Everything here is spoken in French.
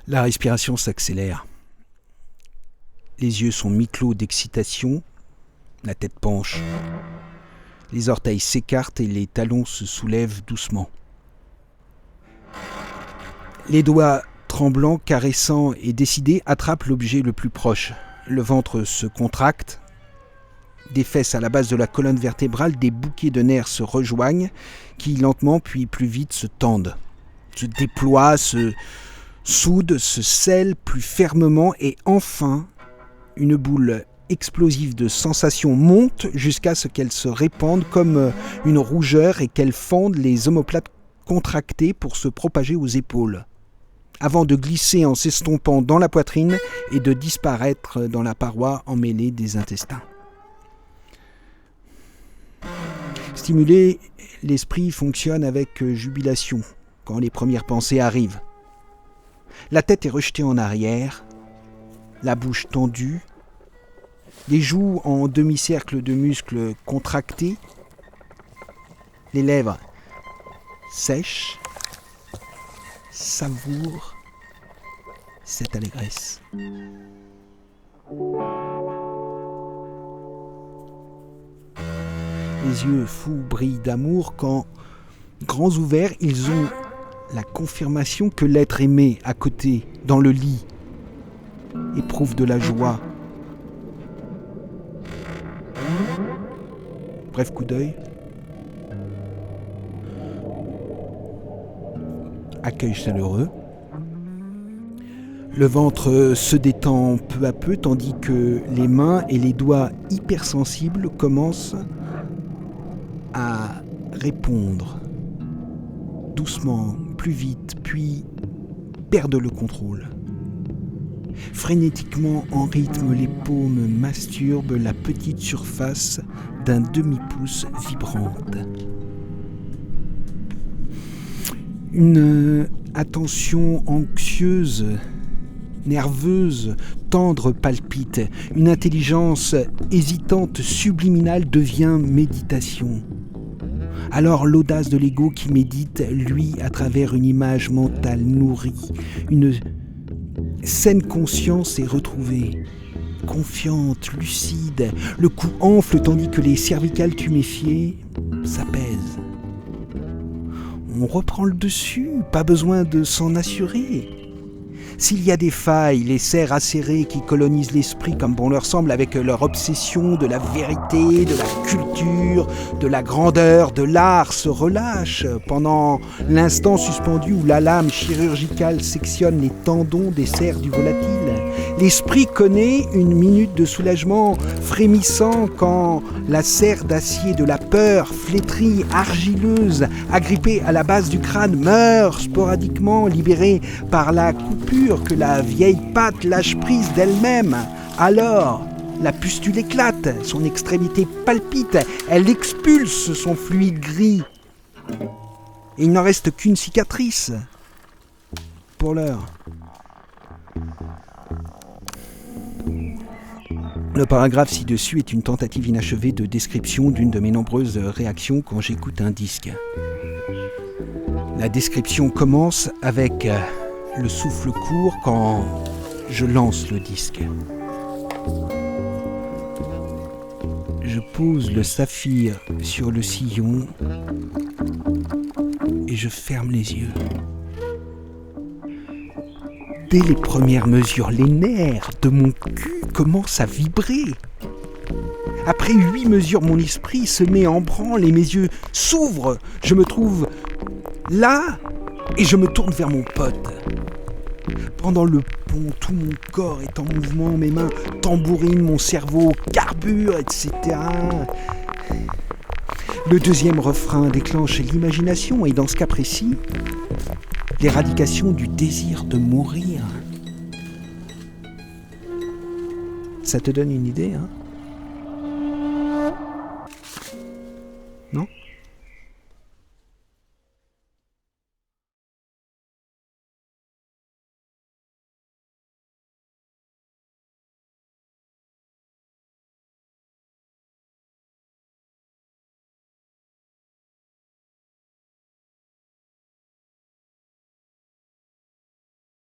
La respiration s'accélère. Les yeux sont mi-clos d'excitation, la tête penche. Les orteils s'écartent et les talons se soulèvent doucement. Les doigts tremblants, caressants et décidés attrapent l'objet le plus proche. Le ventre se contracte. Des fesses à la base de la colonne vertébrale, des bouquets de nerfs se rejoignent, qui lentement puis plus vite se tendent, se déploient, se soudent, se scellent plus fermement et enfin, une boule explosive de sensations monte jusqu'à ce qu'elle se répande comme une rougeur et qu'elle fende les omoplates contractées pour se propager aux épaules, avant de glisser en s'estompant dans la poitrine et de disparaître dans la paroi emmêlée des intestins. Stimulé, l'esprit fonctionne avec jubilation quand les premières pensées arrivent. La tête est rejetée en arrière, la bouche tendue, les joues en demi-cercle de muscles contractés, les lèvres sèches, savourent cette allégresse. Les yeux fous brillent d'amour quand, grands ouverts, ils ont la confirmation que l'être aimé à côté, dans le lit, éprouve de la joie. Bref coup d'œil. Accueil chaleureux. Le ventre se détend peu à peu tandis que les mains et les doigts hypersensibles commencent à répondre doucement, plus vite, puis perdent le contrôle. Frénétiquement en rythme, les paumes masturbent la petite surface d'un demi-pouce vibrante. Une attention anxieuse, nerveuse, tendre palpite. Une intelligence hésitante, subliminale devient méditation. Alors l'audace de l'ego qui médite, lui, à travers une image mentale nourrie, une saine conscience est retrouvée. Confiante, lucide, le cou enfle tandis que les cervicales tuméfiées s'apaisent. On reprend le dessus, pas besoin de s'en assurer. S'il y a des failles, les cerfs acérés qui colonisent l'esprit comme bon leur semble avec leur obsession de la vérité, de la culture, de la grandeur, de l'art se relâchent pendant l'instant suspendu où la lame chirurgicale sectionne les tendons des cerfs du volatile. L'esprit connaît une minute de soulagement frémissant quand la serre d'acier de la peur, flétrie, argileuse, agrippée à la base du crâne, meurt sporadiquement, libérée par la coupure que la vieille patte lâche prise d'elle-même. Alors, la pustule éclate, son extrémité palpite, elle expulse son fluide gris. Et il n'en reste qu'une cicatrice. Pour l'heure. Le paragraphe ci-dessus est une tentative inachevée de description d'une de mes nombreuses réactions quand j'écoute un disque. La description commence avec le souffle court quand je lance le disque. Je pose le saphir sur le sillon et je ferme les yeux. Dès les premières mesures, les nerfs de mon cul commencent à vibrer. Après 8 mesures, mon esprit se met en branle et mes yeux s'ouvrent. Je me trouve là et je me tourne vers mon pote. Pendant le pont, tout mon corps est en mouvement, mes mains tambourinent, mon cerveau carbure, etc. Le deuxième refrain déclenche l'imagination et dans ce cas précis, l'éradication du désir de mourir. Ça te donne une idée, hein ? Non ?